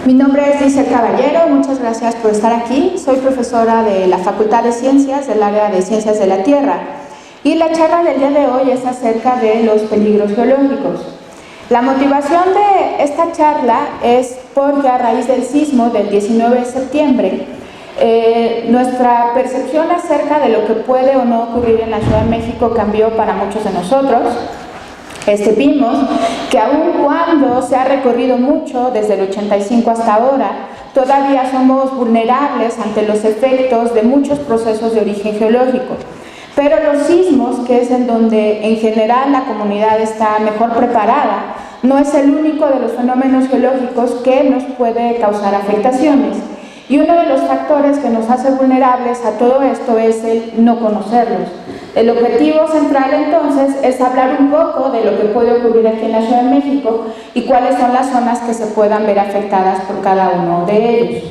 Mi nombre es Lizel Caballero, muchas gracias por estar aquí. Soy profesora de la Facultad de Ciencias del área de Ciencias de la Tierra y la charla del día de hoy es acerca de los peligros geológicos. La motivación de esta charla es porque a raíz del sismo del 19 de septiembre nuestra percepción acerca de lo que puede o no ocurrir en la Ciudad de México cambió para muchos de nosotros. Vimos que aun cuando se ha recorrido mucho desde el 85 hasta ahora, todavía somos vulnerables ante los efectos de muchos procesos de origen geológico. Pero los sismos, que es en donde en general la comunidad está mejor preparada, no es el único de los fenómenos geológicos que nos puede causar afectaciones. Y uno de los factores que nos hace vulnerables a todo esto es el no conocerlos. El objetivo central entonces es hablar un poco de lo que puede ocurrir aquí en la Ciudad de México y cuáles son las zonas que se puedan ver afectadas por cada uno de ellos.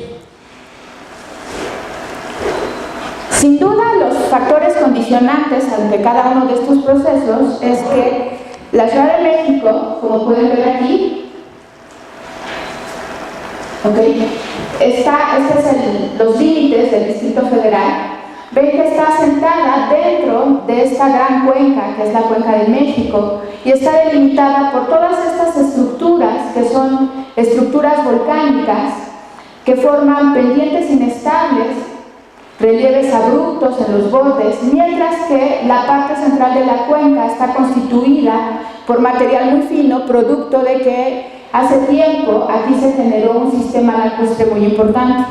Sin duda, los factores condicionantes ante cada uno de estos procesos es que la Ciudad de México, como pueden ver aquí, estos son los límites del Distrito Federal. Ven que está asentada dentro de esta gran cuenca, que es la Cuenca de México, y está delimitada por todas estas estructuras, que son estructuras volcánicas, que forman pendientes inestables, relieves abruptos en los bordes, mientras que la parte central de la cuenca está constituida por material muy fino, producto de que hace tiempo aquí se generó un sistema lacustre muy importante.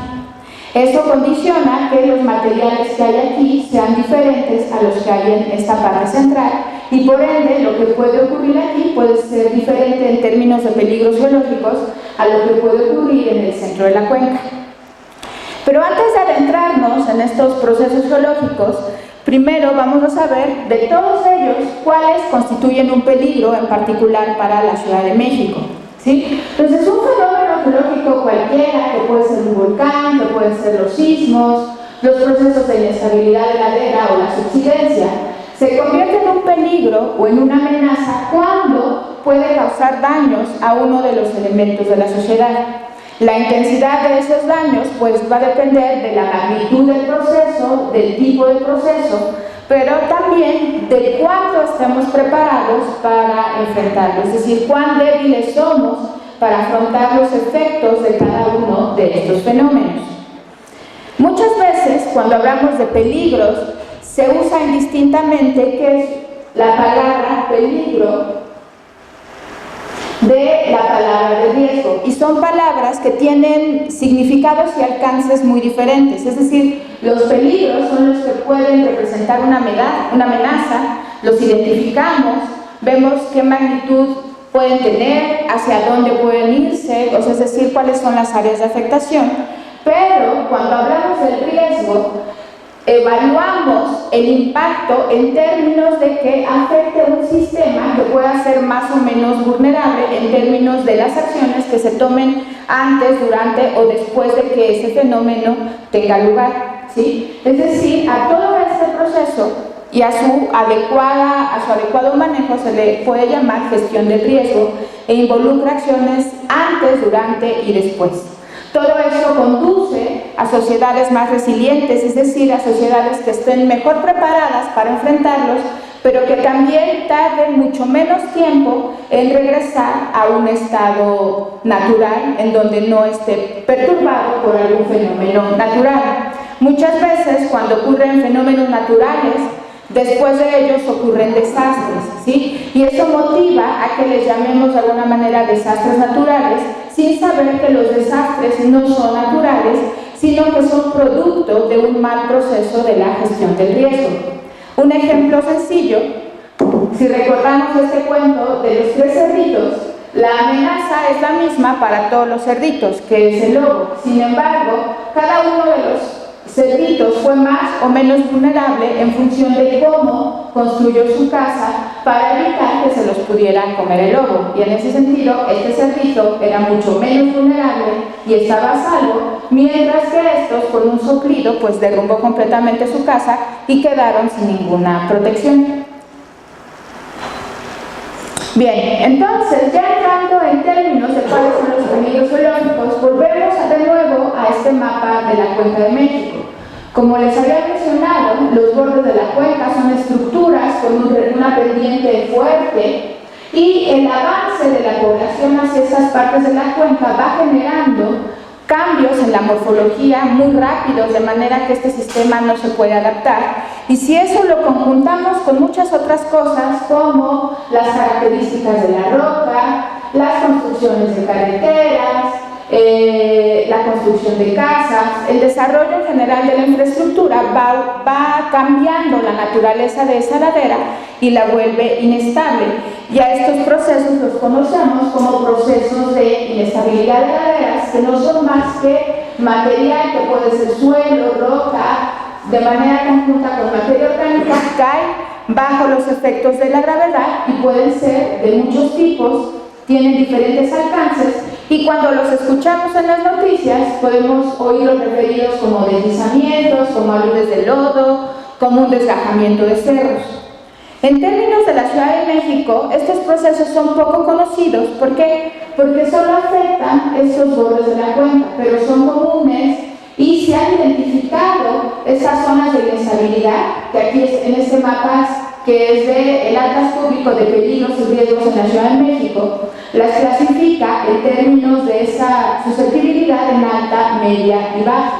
Eso condiciona que los materiales que hay aquí sean diferentes a los que hay en esta parte central y por ende lo que puede ocurrir aquí puede ser diferente en términos de peligros geológicos a lo que puede ocurrir en el centro de la cuenca. Pero antes de adentrarnos en estos procesos geológicos, primero vamos a saber de todos ellos cuáles constituyen un peligro en particular para la Ciudad de México. ¿Sí? Entonces, un fenómeno geológico cualquiera, que puede ser un volcán, que pueden ser los sismos, los procesos de inestabilidad de ladera o la subsidencia, se convierte en un peligro o en una amenaza cuando puede causar daños a uno de los elementos de la sociedad. La intensidad de esos daños pues va a depender de la magnitud del proceso, del tipo de proceso, pero también de cuánto estemos preparados para enfrentarlo, es decir, cuán débiles somos para afrontar los efectos de cada uno de estos fenómenos. Muchas veces, cuando hablamos de peligros, se usa indistintamente que es la palabra peligro de la palabra de riesgo, y son palabras que tienen significados y alcances muy diferentes, es decir, los peligros son los que pueden representar una amenaza, los identificamos, vemos qué magnitud pueden tener, hacia dónde pueden irse, es decir, cuáles son las áreas de afectación, pero cuando hablamos del riesgo, evaluamos el impacto en términos de que afecte un sistema que pueda ser más o menos vulnerable en términos de las acciones que se tomen antes, durante o después de que ese fenómeno tenga lugar, ¿sí? Es decir, a todo este proceso y a su adecuado manejo se le puede llamar gestión del riesgo e involucra acciones antes, durante y después. Todo eso conduce a sociedades más resilientes, es decir, a sociedades que estén mejor preparadas para enfrentarlos, pero que también tarden mucho menos tiempo en regresar a un estado natural en donde no esté perturbado por algún fenómeno natural. Muchas veces, cuando ocurren fenómenos naturales, después de ellos ocurren desastres, ¿sí? Y eso motiva a que les llamemos de alguna manera desastres naturales, sin saber que los desastres no son naturales, sino que son producto de un mal proceso de la gestión del riesgo. Un ejemplo sencillo, si recordamos este cuento de los 3 cerditos, la amenaza es la misma para todos los cerditos, que es el lobo. Sin embargo, cada uno de los cerditos fue más o menos vulnerable en función de cómo construyó su casa para evitar que se los pudiera comer el lobo. Y en ese sentido, este cerdito era mucho menos vulnerable y estaba a salvo, mientras que estos, con un soplido, pues derrumbó completamente su casa y quedaron sin ninguna protección. Bien, entonces, ya entrando en términos de cuáles son los peligros geológicos, de la Cuenca de México. Como les había mencionado, los bordes de la cuenca son estructuras con una pendiente fuerte y el avance de la población hacia esas partes de la cuenca va generando cambios en la morfología muy rápidos, de manera que este sistema no se puede adaptar. Y si eso lo conjuntamos con muchas otras cosas, como las características de la roca, las construcciones de carreteras, la construcción de casas, el desarrollo en general de la infraestructura va cambiando la naturaleza de esa ladera y la vuelve inestable. Y a estos procesos los conocemos como procesos de inestabilidad de laderas, que no son más que material que puede ser suelo, roca, de manera conjunta con materia orgánica, cae bajo los efectos de la gravedad y pueden ser de muchos tipos, tienen diferentes alcances, y cuando los escuchamos en las noticias podemos oírlos referidos como deslizamientos, como aludes de lodo, como un desgajamiento de cerros. En términos de la Ciudad de México, estos procesos son poco conocidos. ¿Por qué? Porque solo afectan estos bordes de la cuenca, pero son comunes y se han identificado esas zonas de inestabilidad, que aquí en este mapa que es del Atlas Público de Peligros y Riesgos en la Ciudad de México, las clasifica en términos de esa susceptibilidad en alta, media y baja.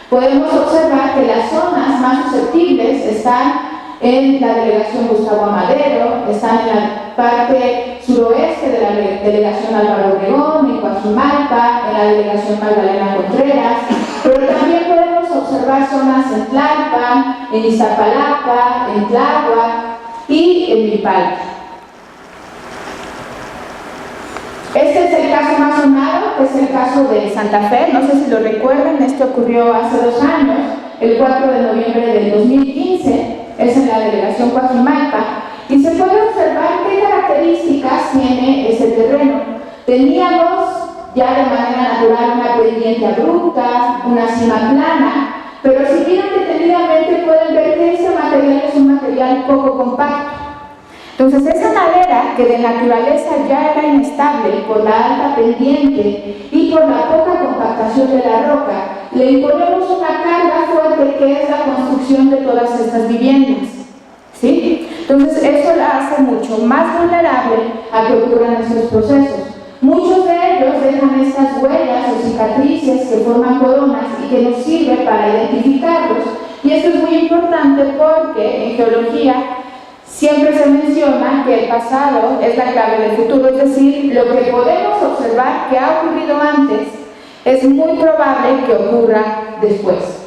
Podemos observar que las zonas más susceptibles están en la delegación Gustavo Amadero, están en la parte suroeste de la delegación Álvaro Obregón, en Coajimalpa, en la delegación Magdalena Contreras, pero también podemos observar zonas en Tlalpan, en Iztapalapa, en Tláhuac y en Milpalta. Este es el caso más sonado, que es el caso de Santa Fe. No sé si lo recuerdan, esto ocurrió hace 2 años, el 4 de noviembre del 2015, es en la delegación Coajimalpa, y se puede observar qué características tiene ese terreno. Teníamos ya de manera natural una pendiente abrupta, una cima plana, pero si miran detenidamente pueden ver que este material es un material poco compacto. Entonces esa ladera, que de naturaleza ya era inestable por la alta pendiente y por la poca compactación de la roca, le imponemos una carga fuerte que es la construcción de todas estas viviendas, ¿sí? Entonces eso la hace mucho más vulnerable a que ocurran estos procesos. Muchos de ellos dejan estas huellas o cicatrices que forman coronas y que nos sirven para identificarlos. Y esto es muy importante porque en geología siempre se menciona que el pasado es la clave del futuro, es decir, lo que podemos observar que ha ocurrido antes es muy probable que ocurra después.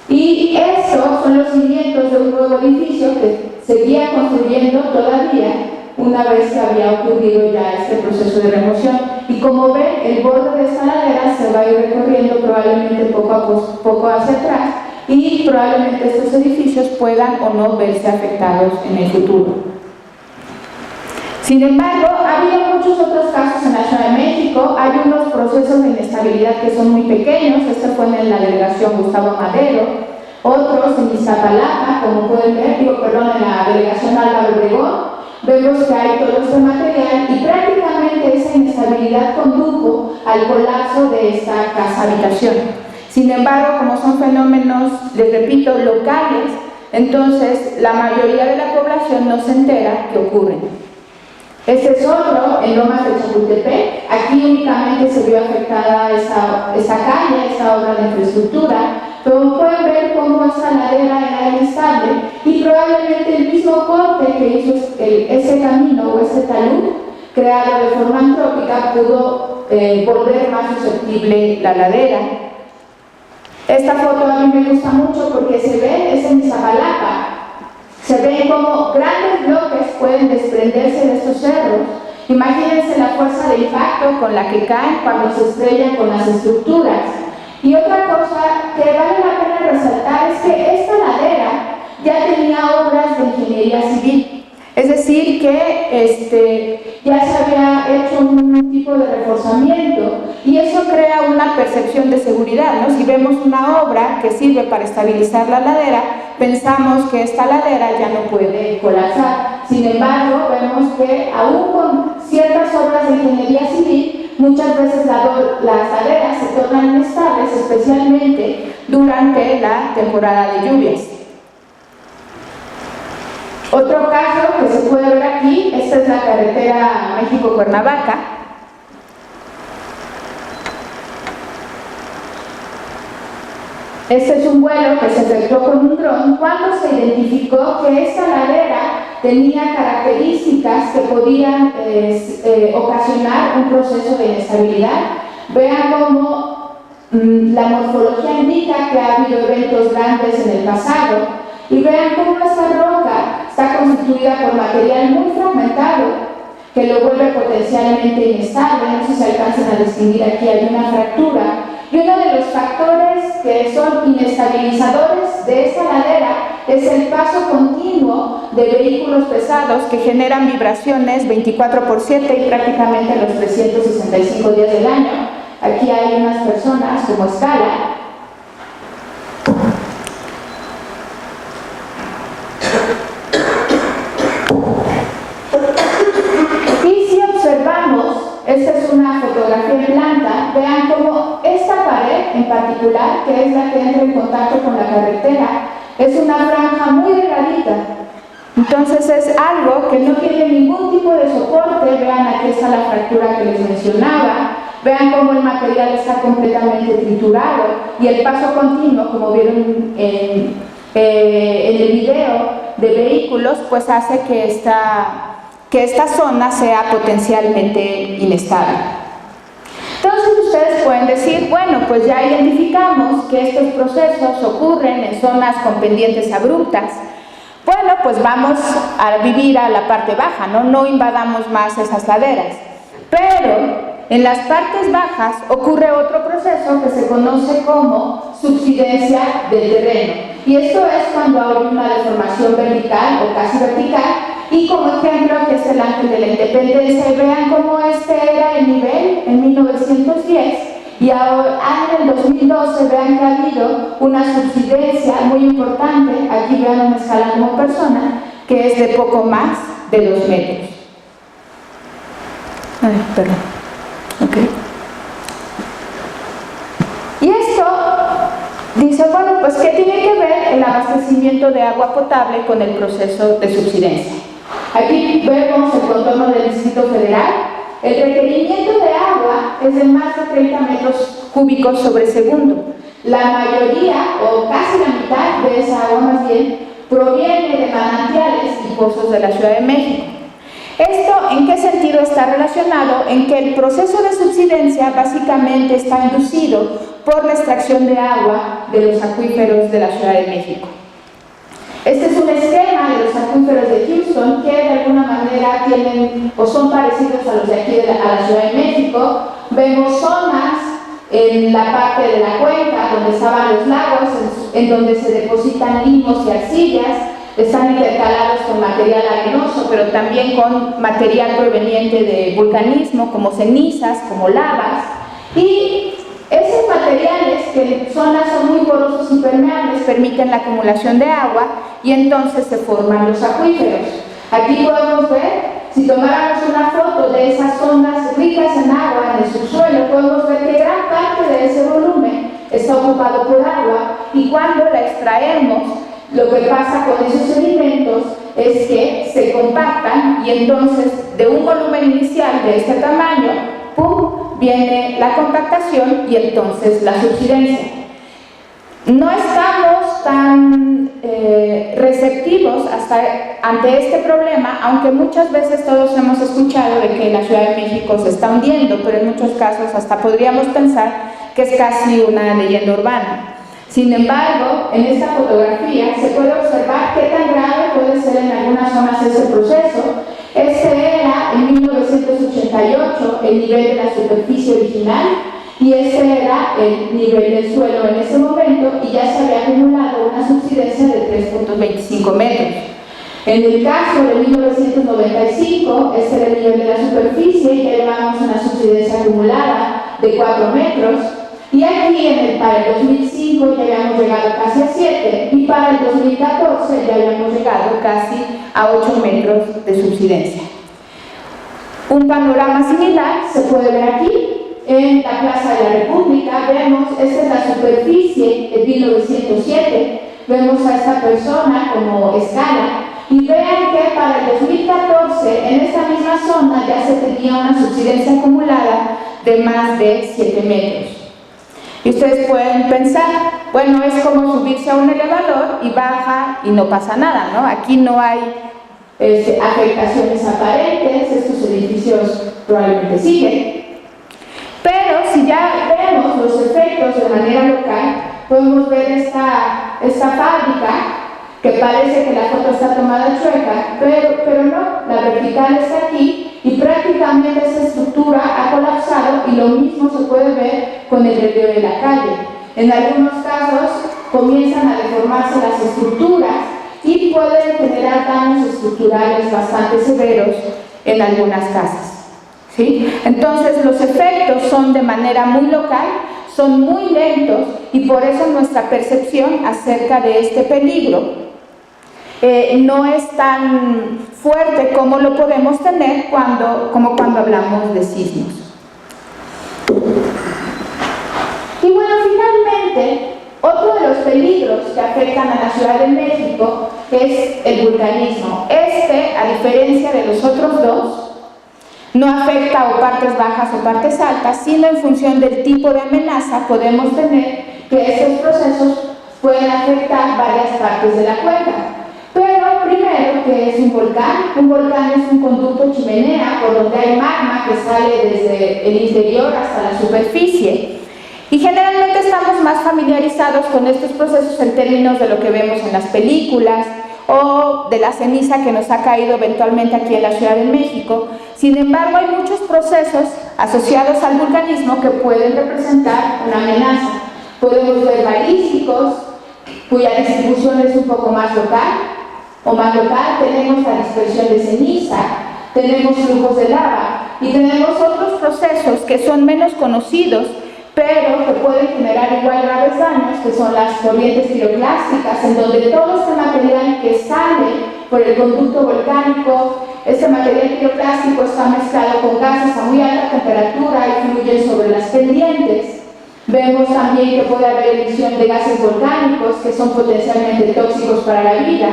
Y estos son los cimientos de un nuevo edificio que seguía construyendo todavía una vez que había ocurrido ya este proceso de remoción. Y como ven, el borde de esta ladera se va a ir recorriendo probablemente poco a poco hacia atrás, y probablemente estos edificios puedan o no verse afectados en el futuro. Sin embargo, ha habido muchos otros casos en la Ciudad de México. Hay unos procesos de inestabilidad que son muy pequeños. Este fue en la delegación Gustavo Amadero, otros en Iztapalapa, como pueden ver, en la delegación Álvaro Obregón. Vemos que hay todo este material y prácticamente esa inestabilidad condujo al colapso de esta casa habitación. Sin embargo, como son fenómenos, les repito, locales, entonces la mayoría de la población no se entera que ocurren. Este es otro en Lomas de Chapultepec. Aquí únicamente se vio afectada esa calle, esa obra de infraestructura, pero pueden ver cómo esta ladera era inestable y probablemente el mismo corte que hizo ese camino o ese talud creado de forma antrópica pudo volver más susceptible la ladera. Esta foto a mí me gusta mucho porque se ve, es en Iztapalapa. Se ven como grandes bloques pueden desprenderse de estos cerros. Imagínense la fuerza de impacto con la que caen cuando se estrellan con las estructuras. Y otra cosa que vale la pena resaltar es que esta ladera ya tenía obras de ingeniería civil. Es decir, que ya se había hecho un tipo de reforzamiento y eso crea una percepción de seguridad, ¿no? Si vemos una obra que sirve para estabilizar la ladera, pensamos que esta ladera ya no puede colapsar. Sin embargo, vemos que aún con ciertas obras de ingeniería civil muchas veces las laderas se tornan inestables, especialmente durante la temporada de lluvias. Otro caso que se puede ver aquí, esta es la carretera México-Cuernavaca. Este es un vuelo que se efectuó con un dron cuando se identificó que esta ladera tenía características que podían ocasionar un proceso de inestabilidad. Vean cómo la morfología indica que ha habido eventos grandes en el pasado, y vean cómo esta roca está constituida por material muy fragmentado que lo vuelve potencialmente inestable. No sé si se alcanzan a distinguir aquí, hay una fractura. Y uno de los factores que son inestabilizadores de esta ladera es el paso continuo de vehículos pesados que generan vibraciones 24/7 y prácticamente los 365 días del año. Aquí hay unas personas como escala. Y si observamos, esta es una fotografía en planta, vean cómo esta pared en particular, que es la que entra en contacto con la carretera, es una franja muy delgadita. Entonces es algo que no tiene ningún tipo de soporte. Vean, aquí está la fractura que les mencionaba. Vean cómo el material está completamente triturado y el paso continuo, como vieron en el video de vehículos, pues hace que esta zona sea potencialmente inestable. Entonces ustedes pueden decir, bueno, pues ya identificamos que estos procesos ocurren en zonas con pendientes abruptas. Bueno, pues vamos a vivir a la parte baja, no invadamos más esas laderas. Pero en las partes bajas ocurre otro proceso que se conoce como subsidencia del terreno. Y esto es cuando hay una deformación vertical o casi vertical. Y como ejemplo, aquí es el Ángel de la Independencia. Y vean cómo este era el nivel en 1910. Y ahora en el 2012 vean que ha habido una subsidencia muy importante. Aquí vean una escala como persona, que es de poco más de 2 metros. Ay, perdón. Okay. Y esto dice, bueno, pues ¿qué tiene que ver el abastecimiento de agua potable con el proceso de subsidencia? Aquí vemos el contorno del Distrito Federal. El requerimiento de agua es de más de 30 metros cúbicos sobre segundo. La mayoría, o casi la mitad de esa agua más bien, proviene de manantiales y pozos de la Ciudad de México. ¿Esto en qué sentido está relacionado? En que el proceso de subsidencia básicamente está inducido por la extracción de agua de los acuíferos de la Ciudad de México. Este es un esquema de los acuíferos de Houston que de alguna manera tienen o son parecidos a los de aquí a la Ciudad de México. Vemos zonas en la parte de la cuenca donde estaban los lagos, en donde se depositan limos y arcillas. Están intercalados con material arenoso, pero también con material proveniente de vulcanismo, como cenizas, como lavas. Y esos materiales, que en zonas son muy porosos y permeables, permiten la acumulación de agua y entonces se forman los acuíferos. Aquí podemos ver, si tomáramos una foto de esas zonas ricas en agua en el subsuelo, podemos ver que gran parte de ese volumen está ocupado por agua, y cuando la extraemos, lo que pasa con esos sedimentos es que se compactan y entonces de un volumen inicial de este tamaño, ¡pum!, viene la compactación y entonces la subsidencia. No estamos tan receptivos ante este problema, aunque muchas veces todos hemos escuchado de que la Ciudad de México se está hundiendo, pero en muchos casos hasta podríamos pensar que es casi una leyenda urbana. Sin embargo, en esta fotografía se puede observar qué tan grave puede ser en algunas zonas ese proceso. Este era en 1988 el nivel de la superficie original y este era el nivel del suelo en ese momento, y ya se había acumulado una subsidencia de 3.25 metros. En el caso de 1995, este era el nivel de la superficie y ya llevamos una subsidencia acumulada de 4 metros. Y aquí para el 2005 ya habíamos llegado casi a 7 y para el 2014 ya habíamos llegado casi a 8 metros de subsidencia. Un panorama similar se puede ver aquí. en la Plaza de la República. Vemos, esta es la superficie de 1907, vemos a esta persona como escala, y vean que para el 2014 en esta misma zona ya se tenía una subsidencia acumulada de más de 7 metros. Y ustedes pueden pensar, bueno, es como subirse a un elevador y baja y no pasa nada, ¿no? Aquí no hay afectaciones aparentes, estos edificios probablemente siguen. Pero si ya vemos los efectos de manera local, podemos ver esta fábrica, que parece que la foto está tomada chueca, pero no, la vertical está aquí y prácticamente esa estructura ha colapsado, y lo mismo se puede ver con el relieve de la calle. En algunos casos comienzan a deformarse las estructuras y pueden generar daños estructurales bastante severos en algunas casas, ¿sí? Entonces los efectos son de manera muy local, son muy lentos, y por eso nuestra percepción acerca de este peligro no es tan fuerte como lo podemos tener como cuando hablamos de sismos. Y bueno, finalmente, otro de los peligros que afectan a la Ciudad de México es el vulcanismo. A diferencia de los otros dos, no afecta o partes bajas o partes altas, sino en función del tipo de amenaza podemos tener que estos procesos pueden afectar varias partes de la cuenca. Pero primero, ¿qué es un volcán? Un volcán es un conducto chimenea por donde hay magma que sale desde el interior hasta la superficie. Y generalmente estamos más familiarizados con estos procesos en términos de lo que vemos en las películas o de la ceniza que nos ha caído eventualmente aquí en la Ciudad de México. Sin embargo, hay muchos procesos asociados al vulcanismo que pueden representar una amenaza. Podemos ver balísticos, cuya distribución es un poco más local, tenemos la dispersión de ceniza, tenemos flujos de lava y tenemos otros procesos que son menos conocidos, pero que pueden generar igual graves daños, que son las corrientes piroclásticas, en donde todo este material que sale por el conducto volcánico, este material piroclástico está mezclado con gases a muy alta temperatura y fluyen sobre las pendientes. Vemos también que puede haber emisión de gases volcánicos que son potencialmente tóxicos para la vida,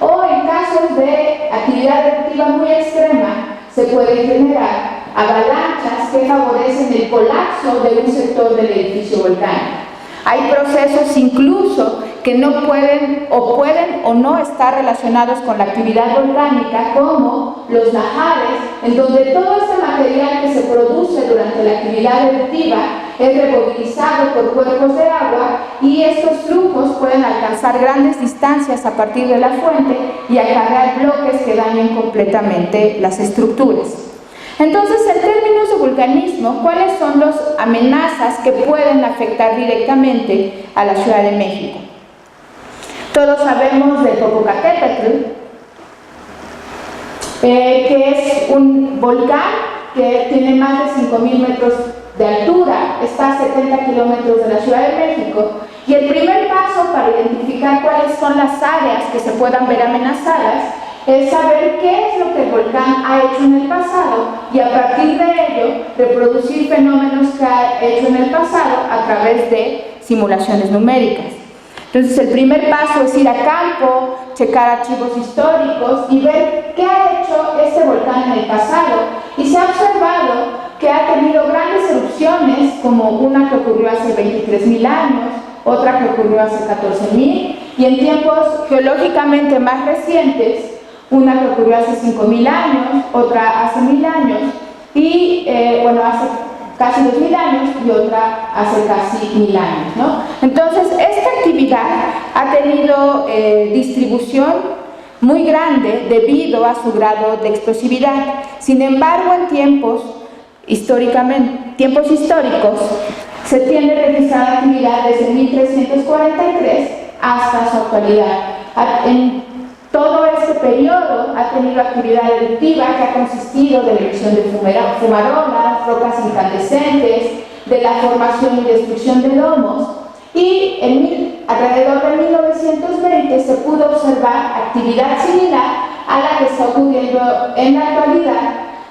o en casos de actividad eruptiva muy extrema se pueden generar avalanchas que favorecen el colapso de un sector del edificio volcánico. Hay procesos incluso que no pueden o no estar relacionados con la actividad volcánica, como los lahares, en donde todo este material que se produce durante la actividad eruptiva es removilizado por cuerpos de agua, y estos flujos pueden alcanzar grandes distancias a partir de la fuente y acarrear bloques que dañen completamente las estructuras. Entonces, en términos de vulcanismo, ¿cuáles son las amenazas que pueden afectar directamente a la Ciudad de México? Todos sabemos del Popocatépetl, que es un volcán que tiene más de 5,000 metros de altura, está a 70 kilómetros de la Ciudad de México, y el primer paso para identificar cuáles son las áreas que se puedan ver amenazadas es saber qué es lo que el volcán ha hecho en el pasado, y a partir de ello reproducir fenómenos que ha hecho en el pasado a través de simulaciones numéricas. Entonces el primer paso es ir a campo, checar archivos históricos y ver qué ha hecho este volcán en el pasado, y se ha observado que ha tenido grandes erupciones, como una que ocurrió hace 23,000 años, otra que ocurrió hace 14,000, y en tiempos geológicamente más recientes, una que ocurrió hace 5,000 años, otra hace 1,000 años, y hace casi 2,000 años, y otra hace casi 1,000 años, ¿no? Entonces, esta actividad ha tenido distribución muy grande debido a su grado de explosividad. Sin embargo, en tiempos históricos, se tiene registrada actividad desde 1343 hasta su actualidad. En todo este periodo ha tenido actividad eruptiva que ha consistido de erupción de fumarolas, rocas incandescentes, de la formación y destrucción de domos, y alrededor de 1920 se pudo observar actividad similar a la que está ocurriendo en la actualidad,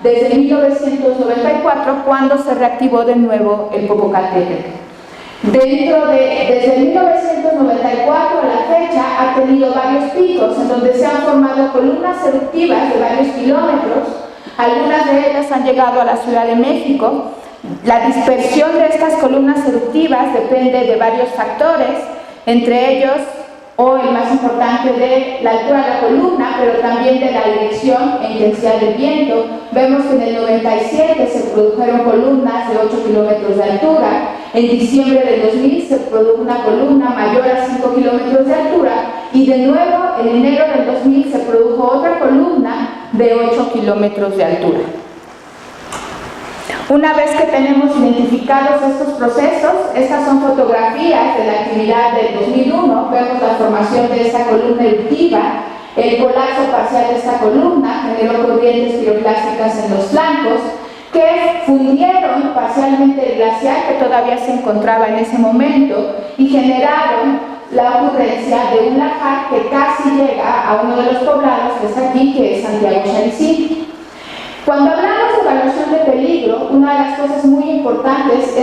desde 1994, cuando se reactivó de nuevo el Popocatépetl. Desde 1994 a la fecha ha tenido varios picos en donde se han formado columnas eruptivas de varios kilómetros. Algunas de ellas han llegado a la Ciudad de México. La dispersión de estas columnas eruptivas depende de varios factores, entre ellos, o el más importante, de la altura de la columna, pero también de la dirección e intensidad del viento. Vemos que en el 97 se produjeron columnas de 8 kilómetros de altura. En diciembre del 2000 se produjo una columna mayor a 5 kilómetros de altura y de nuevo en enero del 2000 se produjo otra columna de 8 kilómetros de altura. Una vez que tenemos identificados estos procesos, estas son fotografías de la actividad del 2001, vemos la formación de esta columna eruptiva, el colapso parcial de esta columna generó corrientes piroclásticas en los flancos, que fundieron parcialmente el glaciar que todavía se encontraba en ese momento y generaron la ocurrencia de un lajar que casi llega a uno de los poblados que está aquí, que es Santiago Xariquí. Cuando hablamos de evaluación de peligro, una de las cosas muy importantes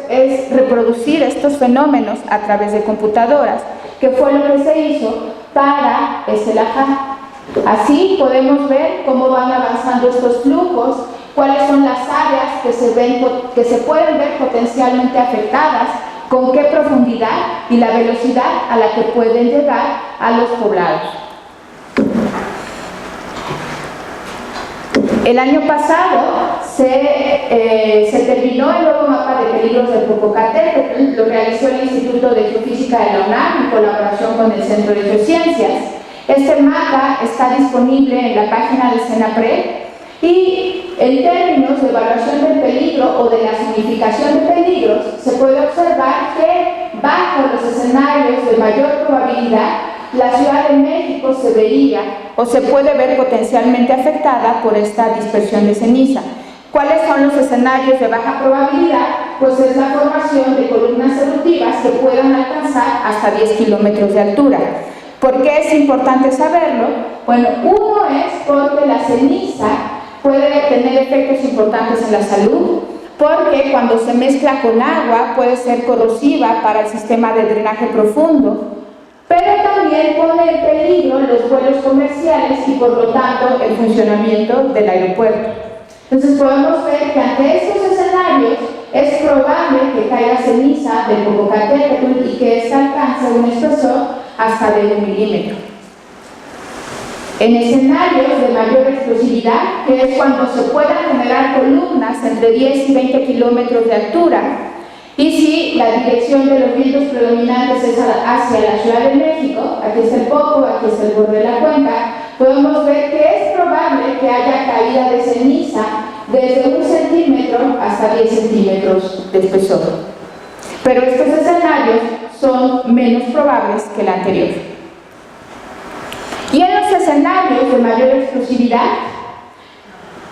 es reproducir estos fenómenos a través de computadoras, que fue lo que se hizo para este lajar. Así podemos ver cómo van avanzando estos flujos, cuáles son las áreas que se pueden ver potencialmente afectadas, con qué profundidad y la velocidad a la que pueden llegar a los poblados. El año pasado se terminó el nuevo mapa de peligros del Popocatépetl, lo realizó el Instituto de Geofísica de la UNAM en colaboración con el Centro de Geociencias. Este mapa está disponible en la página del CENAPRED y en términos de evaluación del peligro o de la significación de peligros, se puede observar que bajo los escenarios de mayor probabilidad, la Ciudad de México se vería o se puede ver potencialmente afectada por esta dispersión de ceniza. ¿Cuáles son los escenarios de baja probabilidad? Pues es la formación de columnas eruptivas que puedan alcanzar hasta 10 kilómetros de altura. ¿Por qué es importante saberlo? Bueno, uno es porque la ceniza puede tener efectos importantes en la salud, porque cuando se mezcla con agua puede ser corrosiva para el sistema de drenaje profundo, pero también pone en peligro los vuelos comerciales y por lo tanto el funcionamiento del aeropuerto. Entonces podemos ver que ante estos escenarios es probable que caiga ceniza del Popocatépetl y que ésta alcance un espesor hasta de 1 milímetro. En escenarios de mayor explosividad, que es cuando se puedan generar columnas entre 10 y 20 kilómetros de altura, y si la dirección de los vientos predominantes es hacia la Ciudad de México, aquí está el Popo, aquí está el borde de la cuenca, podemos ver que es probable que haya caída de ceniza desde 1 centímetro hasta 10 centímetros de espesor. Pero estos escenarios son menos probables que el anterior. Y en los escenarios de mayor explosividad,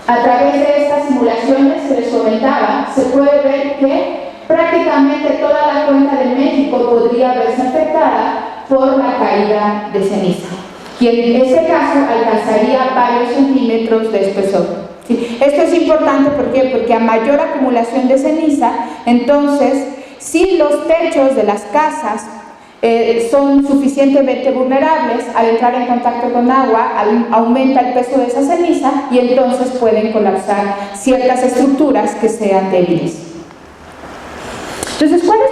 a través de estas simulaciones que les comentaba, se puede ver que prácticamente toda la cuenca de México podría verse afectada por la caída de ceniza, y en este caso alcanzaría varios centímetros de espesor. ¿Sí? Esto es importante, ¿por qué? Porque a mayor acumulación de ceniza, entonces, si los techos de las casas son suficientemente vulnerables, al entrar en contacto con agua, aumenta el peso de esa ceniza y entonces pueden colapsar ciertas estructuras que sean débiles. Entonces, ¿cuáles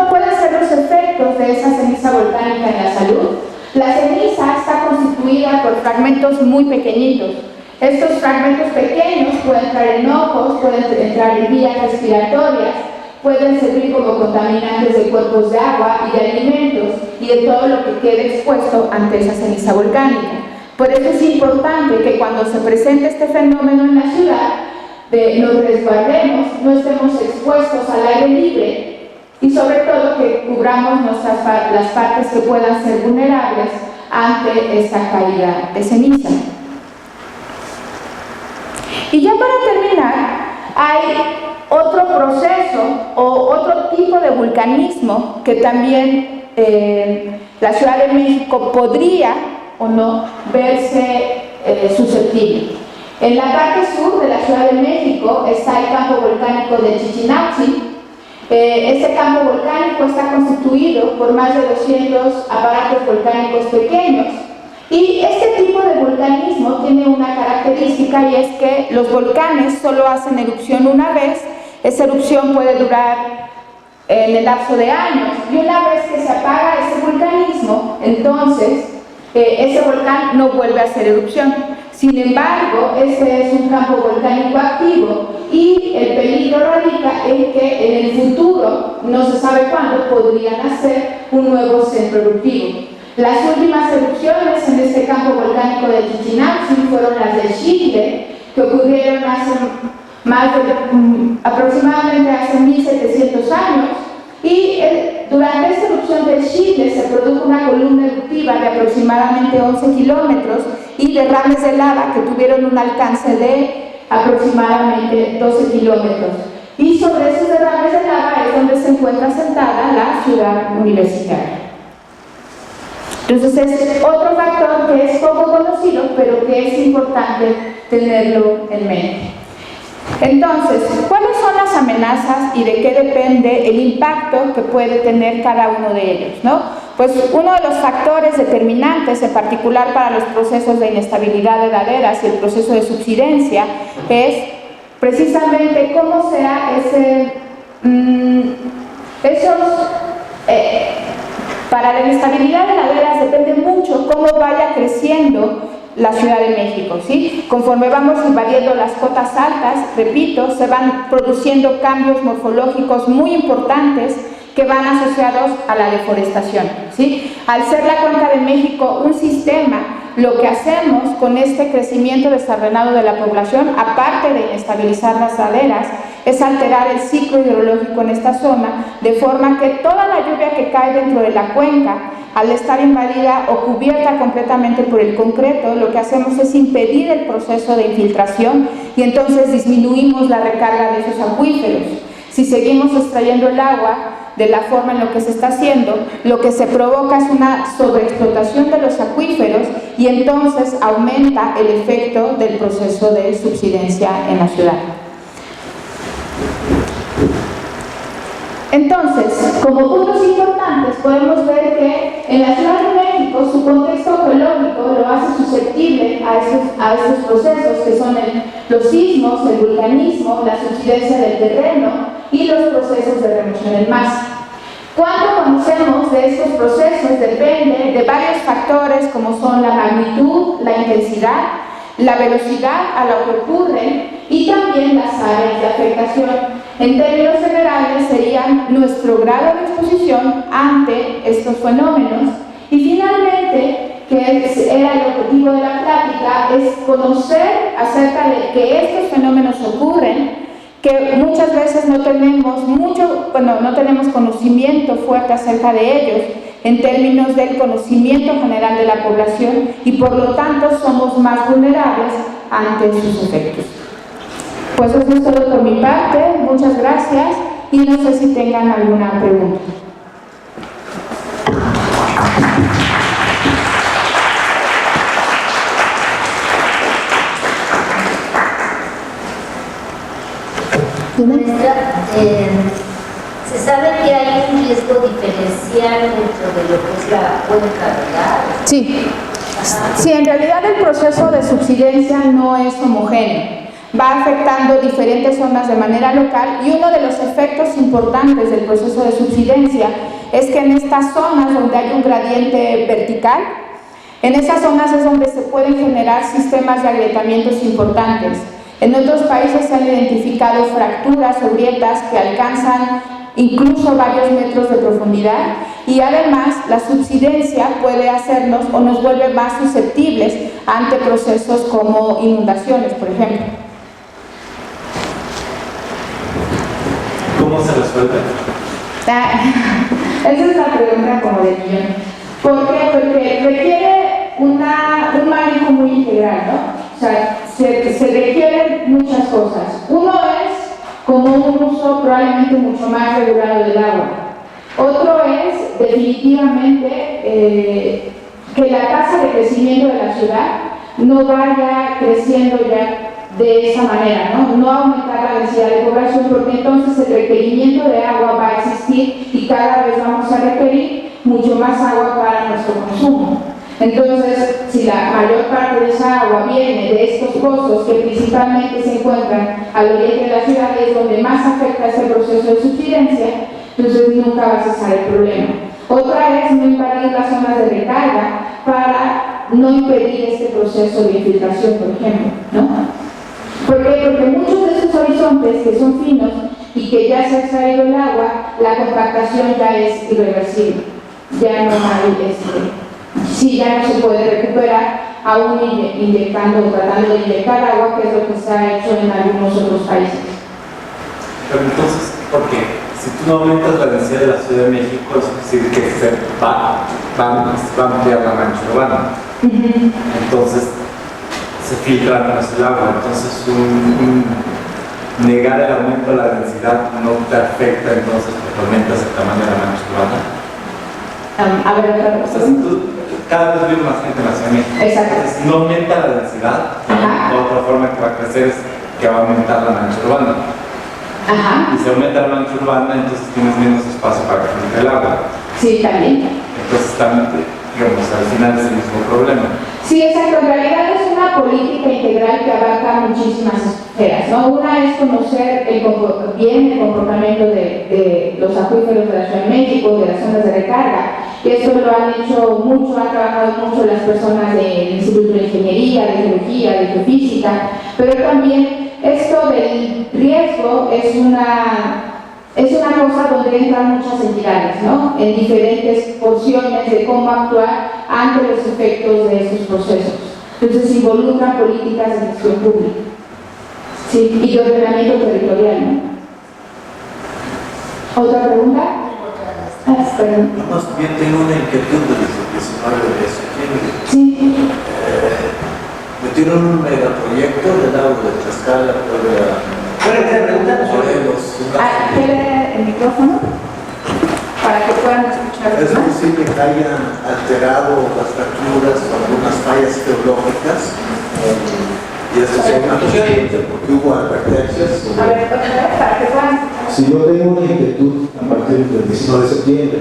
pueden ser los efectos de esa ceniza volcánica en la salud? La ceniza está constituida por fragmentos muy pequeñitos. Estos fragmentos pequeños pueden entrar en ojos, pueden entrar en vías respiratorias, pueden servir como contaminantes de cuerpos de agua y de alimentos y de todo lo que quede expuesto ante esa ceniza volcánica. Por eso es importante que cuando se presente este fenómeno en la ciudad, nos resguardemos, no estemos expuestos al aire libre y sobre todo que cubramos las partes que puedan ser vulnerables ante esta caída de ceniza. Y ya para terminar, hay otro proceso o otro tipo de vulcanismo que también la Ciudad de México podría o no verse susceptible. En la parte sur de la Ciudad de México está el campo volcánico de Chichinautzin. Este campo volcánico está constituido por más de 200 aparatos volcánicos pequeños. Y este tipo de volcanismo tiene una característica, y es que los volcanes solo hacen erupción una vez. Esa erupción puede durar en el lapso de años, y una vez que se apaga ese volcanismo, entonces ese volcán no vuelve a hacer erupción. Sin embargo, este es un campo volcánico activo, y el peligro radica en que en el futuro, no se sabe cuándo, podría nacer un nuevo centro eruptivo. Las últimas erupciones en este campo volcánico de Chichinautzin fueron las de Xitle, que ocurrieron aproximadamente hace 1700 años, y durante esta erupción de Xitle se produjo una columna eruptiva de aproximadamente 11 kilómetros y derrames de lava que tuvieron un alcance de aproximadamente 12 kilómetros. Y sobre esos derrames de lava es donde se encuentra sentada la ciudad universitaria. Entonces es otro factor que es poco conocido, pero que es importante tenerlo en mente. Entonces, ¿cuáles son las amenazas y de qué depende el impacto que puede tener cada uno de ellos, ¿no? Pues uno de los factores determinantes, en particular para los procesos de inestabilidad de laderas y el proceso de subsidencia, es precisamente cómo sea para la inestabilidad de laderas depende mucho cómo vaya creciendo la Ciudad de México, ¿sí? Conforme vamos invadiendo las cotas altas, repito, se van produciendo cambios morfológicos muy importantes que van asociados a la deforestación, ¿sí? Al ser la Cuenca de México un sistema, lo que hacemos con este crecimiento desordenado de la población, aparte de inestabilizar las laderas, es alterar el ciclo hidrológico en esta zona, de forma que toda la lluvia que cae dentro de la cuenca, al estar invadida o cubierta completamente por el concreto, lo que hacemos es impedir el proceso de infiltración, y entonces disminuimos la recarga de esos acuíferos. Si seguimos extrayendo el agua de la forma en lo que se está haciendo, lo que se provoca es una sobreexplotación de los acuíferos, y entonces aumenta el efecto del proceso de subsidencia en la ciudad. Entonces, como puntos importantes, podemos ver que en la Ciudad de México su contexto geológico lo hace susceptible a estos procesos, que son los sismos, el vulcanismo, la subsidencia del terreno y los procesos de remoción en masa. Cuánto conocemos de estos procesos depende de varios factores, como son la magnitud, la intensidad, la velocidad a la que ocurren y también las áreas de afectación. En términos generales serían nuestro grado de exposición ante estos fenómenos. Y finalmente, que era el objetivo de la plática, es conocer acerca de que estos fenómenos ocurren, que muchas veces no tenemos conocimiento fuerte acerca de ellos en términos del conocimiento general de la población, y por lo tanto somos más vulnerables ante sus efectos. Pues eso es todo por mi parte, muchas gracias, y no sé si tengan alguna pregunta. Se sabe que hay un riesgo diferencial dentro de lo que es la cuenca, ¿verdad? Sí. Sí, en realidad el proceso de subsidencia no es homogéneo. Va afectando diferentes zonas de manera local, y uno de los efectos importantes del proceso de subsidencia es que en estas zonas donde hay un gradiente vertical, en esas zonas es donde se pueden generar sistemas de agrietamientos importantes. En otros países se han identificado fracturas o grietas que alcanzan incluso varios metros de profundidad, y además la subsidencia puede hacernos o nos vuelve más susceptibles ante procesos como inundaciones, por ejemplo. ¿Cómo se resuelve? Esa es la pregunta como de millón. ¿Por qué? Porque requiere un manejo muy integral, ¿no? O sea, se requieren muchas cosas. Uno es como un uso probablemente mucho más regulado del agua. Otro es definitivamente que la tasa de crecimiento de la ciudad no vaya creciendo ya de esa manera, no aumentar la densidad de población, porque entonces el requerimiento de agua va a existir y cada vez vamos a requerir mucho más agua para nuestro consumo. Entonces, si la mayor parte de esa agua viene de estos pozos que principalmente se encuentran al oriente de la ciudad, es donde más afecta este proceso de subsidencia, entonces nunca va a cesar el problema. Otra es no invadir las zonas de recarga para no impedir este proceso de infiltración, por ejemplo, ¿no? ¿Por qué? Porque muchos de estos horizontes que son finos y que ya se ha extraído el agua, la compactación ya es irreversible, ya no hay sí, ya no se puede recuperar aún inyectando o tratando de inyectar agua, que es lo que se ha hecho en algunos otros países. Pero entonces, ¿por qué? Si tú no aumentas la densidad de la Ciudad de México, es decir, que se va a ampliar la mancha urbana. Entonces, se filtra menos el agua. Entonces, negar el aumento de la densidad no te afecta, entonces, porque aumentas el tamaño de la mancha urbana. A ver, otra cosa. O sea, si tú cada vez vive más gente en la Ciudad de México. Exacto. Entonces, no aumenta la densidad, la otra forma que va a crecer es que va a aumentar la mancha urbana. Ajá. Y si aumenta la mancha urbana, entonces tienes menos espacio para que filtre el agua. Sí, también. Entonces, también, digamos, al final es el mismo problema. Sí, exacto. En realidad es una política integral que abarca muchísimas esferas, ¿no? Una es conocer bien el comportamiento de los acuíferos de la Ciudad de México, de las zonas de recarga, y esto lo han hecho mucho, han trabajado mucho las personas del Instituto de Ingeniería, de Geología, de Geofísica, pero también esto del riesgo es una cosa donde entran muchas entidades, ¿no? En diferentes porciones de cómo actuar ante los efectos de estos procesos. Entonces involucran políticas de gestión pública, sí, y de ordenamiento territorial, ¿no? ¿Otra pregunta? Perdón. Más bien tengo una inquietud desde el 19 de septiembre. Sí. Metieron un megaproyecto del lago de Tlaxcala, Morelos. ¿Quiere el micrófono? Para que puedan escuchar. Es posible que hayan alterado las fracturas o algunas fallas geológicas. Y esto es una cuestión porque hubo advertencias. A ver, otra vez, para que puedan escuchar. Si yo tengo una inquietud a partir del 19 de septiembre,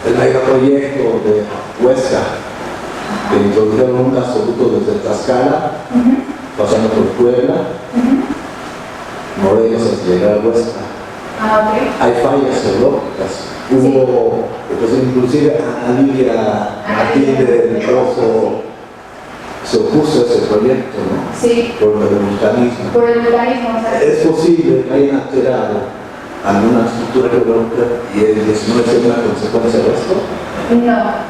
el megaproyecto de Huesca, que introdujeron un gasoducto desde Tlaxcala, pasando por Puebla, Morelos hasta llegar a Huesca. Okay. Hay fallas geológicas. Hubo, pues inclusive a Lidia Martín del Pozo se opuso a ese proyecto, ¿no? Sí. Por el vulcanismo. Por el vulcanismo, ¿sabes? Es posible que hayan alterado alguna estructura geológica y el 19 sea una consecuencia de esto.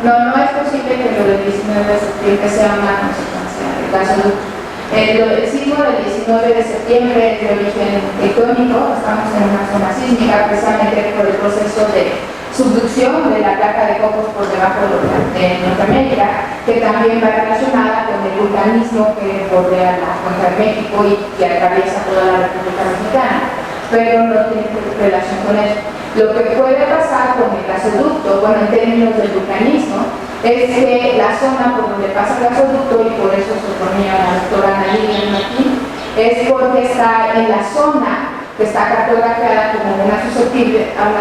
No es posible que lo del 19 de septiembre sea una consecuencia del gasoducto. El sismo del 19 de septiembre es de origen tectónico, estamos en una zona sísmica precisamente por el proceso de subducción de la placa de Cocos por debajo de Norteamérica, que también va relacionada con el vulcanismo que bordea la cuenca de México y que atraviesa toda la República Mexicana, pero no tiene relación con eso. Lo que puede pasar con el gasoducto, bueno, en términos del vulcanismo, es que la zona por donde pasa el gasoducto, y por eso se oponía a la doctora Ana Lidia Martín, es porque está en la zona que está cartografiada como una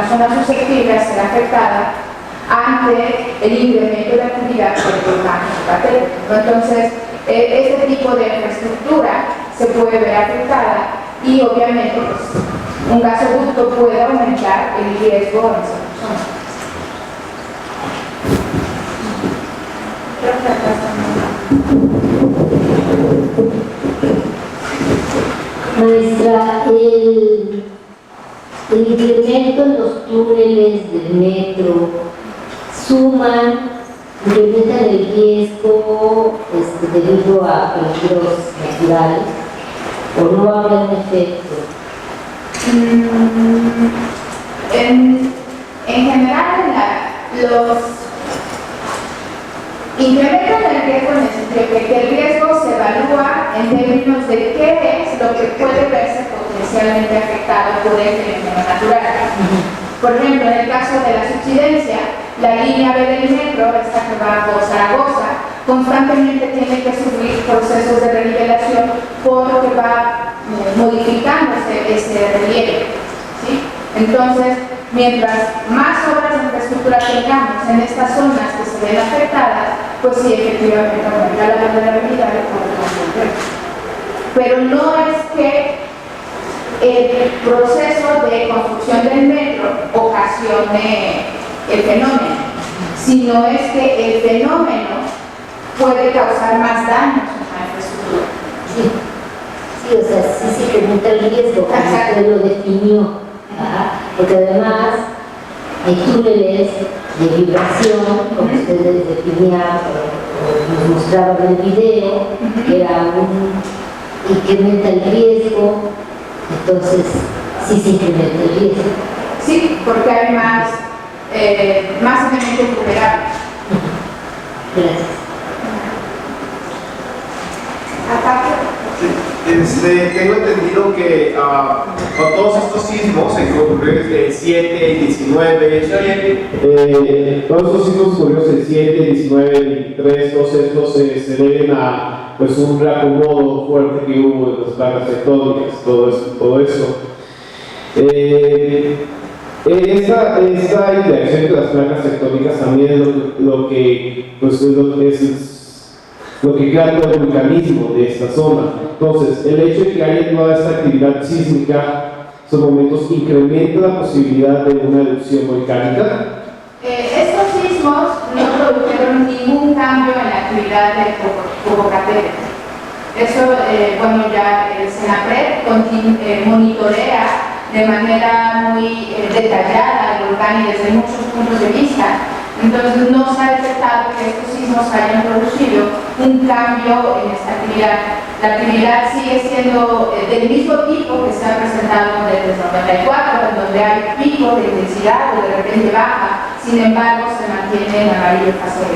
zona susceptible a ser afectada ante el incremento de actividad del volcán Popocatépetl. Entonces, este tipo de infraestructura se puede ver afectada y obviamente pues, un gasoducto puede aumentar el riesgo en esa zona. Maestra, el incremento en los túneles del metro incrementan el riesgo debido a peligros naturales o no habrá un efecto. En general, los incrementan el riesgo en el sentido de que el riesgo se evalúa en términos de qué es lo que puede verse potencialmente afectado por el fenómeno natural. Por ejemplo, en el caso de la subsidencia, la línea B del metro, esta que va por Zaragoza, constantemente tiene que sufrir procesos de renivelación porque va modificándose ese relieve, ¿sí? Entonces, mientras más obras de infraestructura tengamos en estas zonas que se ven afectadas, pues sí, efectivamente aumenta la vulnerabilidad de todo. Pero no es que el proceso de construcción del metro ocasione el fenómeno, sino es que el fenómeno puede causar más daños en la infraestructura. Sí, o sea, sí se incrementa el riesgo, como usted lo definió. Porque además hay túneles de vibración, como ustedes definían o nos mostraban en el video, que era incrementa el riesgo, entonces sí se incrementa el riesgo. Sí, porque hay más elementos vulnerables. Gracias. Aparte. Tengo entendido que con todos estos sismos, el 7, el 19, todos estos sismos ocurridos el 7, 19, 23, todos estos se deben a pues, un reacomodo fuerte que hubo en las placas tectónicas, todo eso. Esta interacción entre las placas tectónicas también es lo que crea todo el mecanismo de esta zona. Entonces, el hecho de que haya toda esta actividad sísmica, estos momentos, incrementa la posibilidad de una erupción volcánica. Estos sismos no produjeron ningún cambio en la actividad del Popocatépetl. Eso, bueno, ya el Senapred monitorea de manera muy detallada el volcán y desde muchos puntos de vista. Entonces no se ha detectado que estos sismos hayan producido un cambio en esta actividad. La actividad sigue siendo del mismo tipo que se ha presentado desde el 94, en donde hay picos de intensidad o de repente baja, sin embargo se mantiene en amarillo fase 2.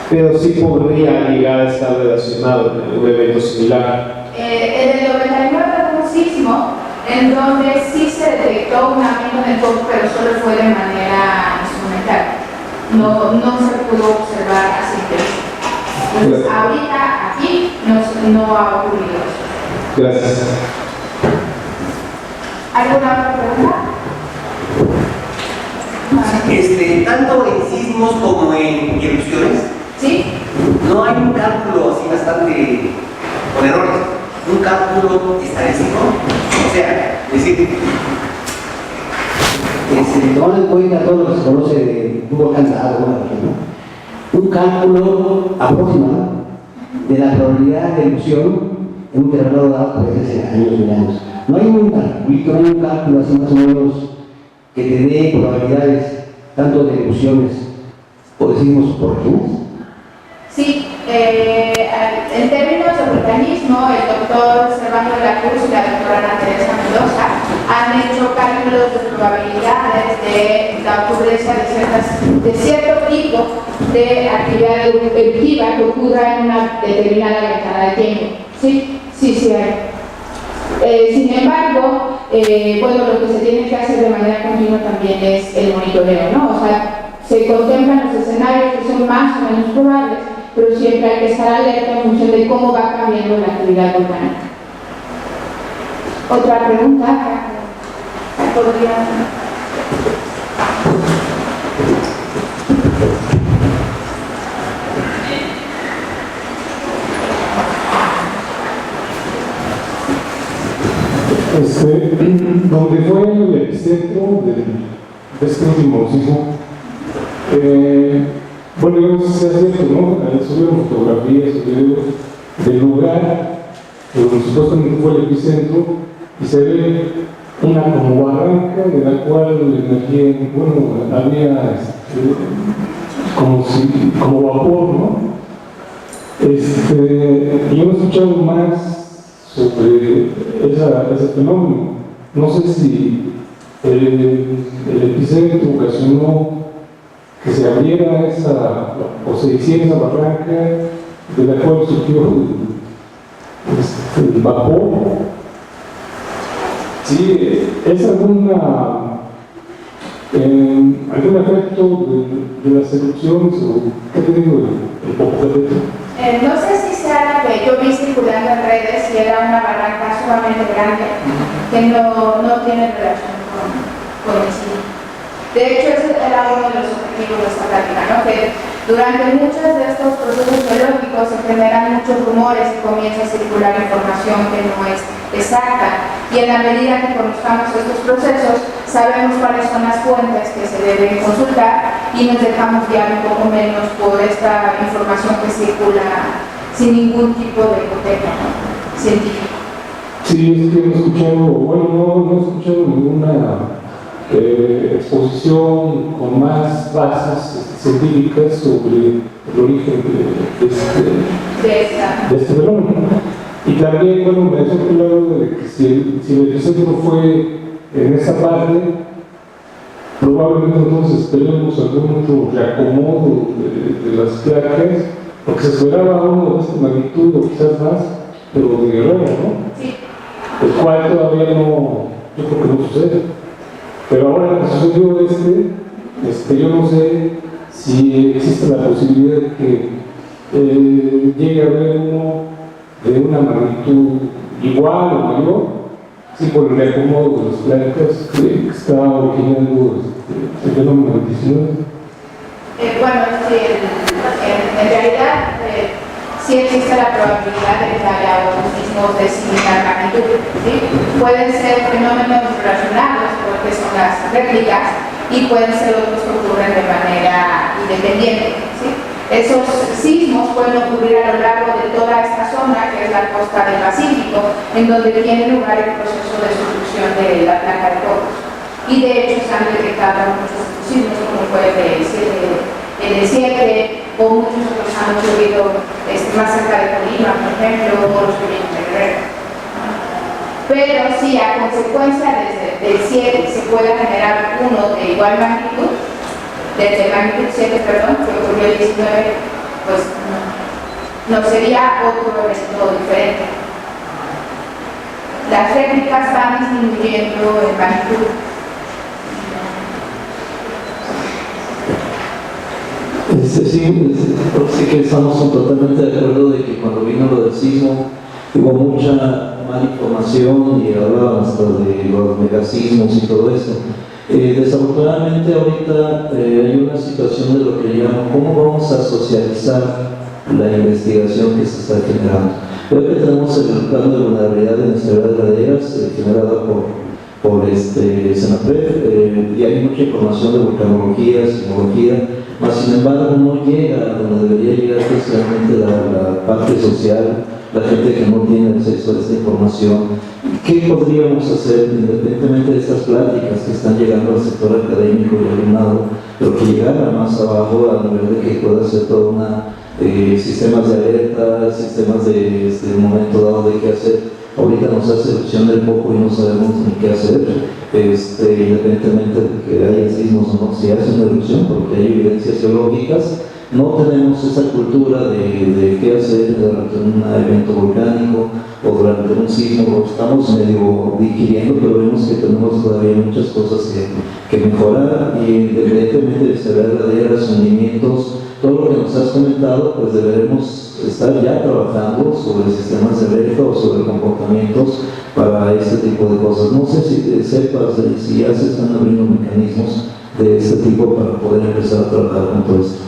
Pero sí podría llegar a estar relacionado con un evento similar. En el 99 hubo un sismo en donde sí se detectó un aumento en el foco, pero solo fue de manera instrumental. No se pudo observar a simple vista. Entonces, ahorita aquí no ha ocurrido eso. Gracias. ¿Alguna otra pregunta? Tanto en sismos como en erupciones, ¿Sí? no hay un cálculo así bastante con errores, un cálculo estadístico, o sea, es decir, tomando en cuenta todo lo que se conoce de un volcán de agua, un cálculo aproximado de la probabilidad de erupción en un terreno dado puede ser en años y años. No hay un calculito, no hay un cálculo así más o menos que te dé probabilidades tanto de erupciones o decimos por regiones. Sí, en términos de volcanismo, el doctor Servando de la Cruz y la doctora Ana Teresa Mendoza han hecho cálculos de probabilidades de la ocurrencia de cierto tipo de actividad eruptiva que ocurra en una determinada ventana de tiempo. Sí hay. Sin embargo, bueno, lo que se tiene que hacer de manera continua también es el monitoreo, ¿no? O sea, se contemplan los escenarios que son más o menos probables, pero siempre hay que estar alerta en función de cómo va cambiando la actividad volcánica. ¿Otra pregunta? ¿Podría? Donde fue el epicentro de este último sismo, bueno, yo no sé si es cierto, ¿no? Subieron fotografías, videos del lugar donde supuestamente fue el epicentro y se ve una como barranca de la cual la energía, bueno, había como vapor, ¿no? Yo no he escuchado más sobre ese fenómeno. No sé si el epicentro ocasionó que se abriera o se hiciera esa barranca de la cual surgió el vapor. Sí, es algún efecto de las erupciones o qué te digo, el Popocatépetl. no sé si sea la que yo vi circulando en redes y era una barranca sumamente grande que no tiene relación con el cine. De hecho, ese era uno de los objetivos de esta plática, ¿no? Que durante muchos de estos procesos geológicos se generan muchos rumores y comienza a circular información que no es exacta. Y en la medida que conozcamos estos procesos, sabemos cuáles son las fuentes que se deben consultar y nos dejamos guiar un poco menos por esta información que circula sin ningún tipo de hipoteca, ¿no? Científico. Sí, es que no he escuchado, bueno, no he escuchado ninguna exposición con más bases científicas sobre el origen de este fenómeno. Y también, bueno, me ha hecho claro de que si el epicentro fue en esa parte, probablemente entonces tenemos algún otro reacomodo de las placas, porque se esperaba uno de esta magnitud o quizás más, pero de Guerrero, ¿no? Sí. El cual todavía no, yo creo que no sucede. Pero ahora que sucedió yo no sé si existe la posibilidad de que llegue a haber uno de una magnitud igual o mayor, sí, por el reacomodo de las placas que está originando el fenómeno del 19. Bueno, sí, en realidad sí existe la probabilidad de que haya otros sismos de similar magnitud, ¿sí? Pueden ser fenómenos relacionados, porque son las réplicas, y pueden ser otros que ocurren de manera independiente, ¿sí? Esos sismos pueden ocurrir a lo largo de toda esta zona, que es la costa del Pacífico, en donde tiene lugar el proceso de subducción de la placa de Cocos. Y de hecho se han detectado muchos sismos, como fue el de 7, o muchos otros han ocurrido más cerca de Colima, por ejemplo, o los que vienen de Guerrero. Pero si a consecuencia del 7 se puede generar uno de igual magnitud, desde magnitud 7, perdón, que ocurrió el 19, pues no sería otro evento diferente. Las réplicas van disminuyendo en magnitud. Sí que estamos totalmente de acuerdo de que cuando vino lo del sismo hubo mucha mala información y hablaban hasta de los megasismos y todo eso. Desafortunadamente ahorita hay una situación de lo que llaman cómo vamos a socializar la investigación que se está generando. Creo que tenemos el plano de vulnerabilidad de nuestra red de laderas generada por Senapred, y hay mucha información de vulcanología, sismología, mas sin embargo no llega a donde debería llegar especialmente la parte social, la gente que no tiene acceso a esta información. ¿Qué podríamos hacer independientemente de estas pláticas que están llegando al sector académico y alumnado, pero que llegara más abajo a nivel de que pueda ser toda una sistemas de alerta, sistemas de momento dado de qué hacer? Ahorita nos hace erupción del poco y no sabemos ni qué hacer, independientemente de que haya sismos o no. Si hace una erupción porque hay evidencias geológicas, no tenemos esa cultura de qué hacer durante un evento volcánico o durante un sismo. Lo estamos medio digiriendo, pero vemos que tenemos todavía muchas cosas que mejorar, y independientemente de ser verdaderas, hundimientos, todo lo que nos has comentado, pues deberemos estar ya trabajando sobre sistemas de alerta o sobre comportamientos para este tipo de cosas. No sé si sepas si ya se están abriendo mecanismos de este tipo para poder empezar a trabajar con todo esto.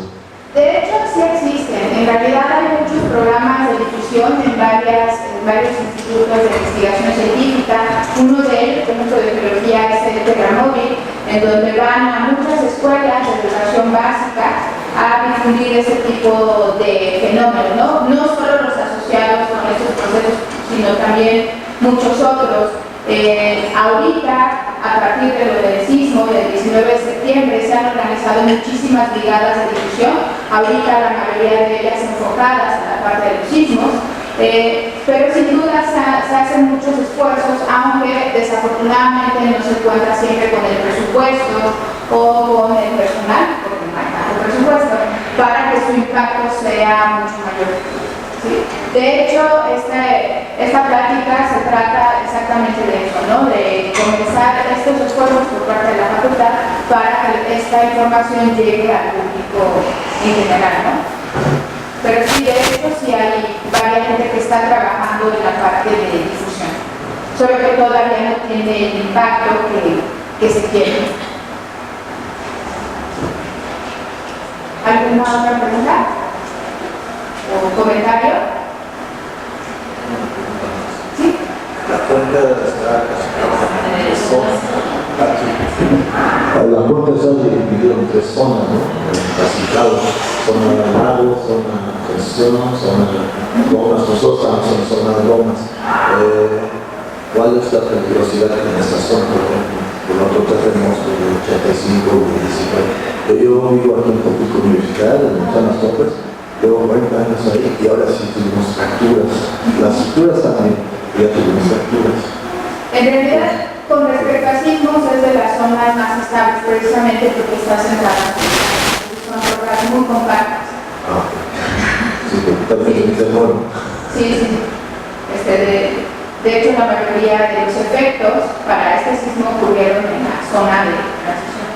De hecho, sí existen. En realidad hay muchos programas de difusión en varios institutos de investigación científica. Uno de ellos, por ejemplo, de biología, es el Terramóvil, en donde van a muchas escuelas de educación básica a difundir ese tipo de fenómenos, ¿no? No solo los asociados con estos procesos, sino también muchos otros. Ahorita, a partir de lo del sismo del 19 de septiembre, se han organizado muchísimas brigadas de difusión, ahorita la mayoría de ellas enfocadas en la parte de los sismos, pero sin duda se hacen muchos esfuerzos, aunque desafortunadamente no se cuenta siempre con el presupuesto o con el personal, porque no hay tanto presupuesto, para que su impacto sea mucho mayor. ¿Sí? De hecho, esta plática se trata exactamente de eso, ¿no? De comenzar estos esfuerzos por parte de la facultad para que esta información llegue al público en general, ¿no? Pero sí, de hecho, sí hay varias gente que está trabajando en la parte de difusión, solo que todavía no tiene el impacto que se quiere. ¿Alguna otra pregunta? ¿O comentario? ¿Sí? La fuente está la fuente está dividida en tres zonas, ¿no? Clasificados. Zona de lago, zona de gestión, zona de lomas. Nosotros estamos en zona de lomas. ¿Cuál es la peligrosidad en esta zona, por ejemplo? Con otro terremoto de 85 o 19. Yo vivo aquí en Campus Universidad, en Zonas Topes. Llevo 40 años ahí y ahora sí tuvimos fracturas. Las estructuras también, ya tuvimos fracturas. En realidad, con respecto a sismos, es de las zonas más estables, precisamente porque está centrada. Son rocas muy compactas. Sí, también se mueren. Sí. De hecho, la mayoría de los efectos para este sismo ocurrieron en la zona de transición.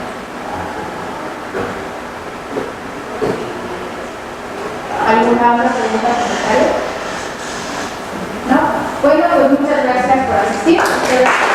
¿Alguna otra pregunta o comentario? ¿No? Bueno, pues muchas gracias por asistir.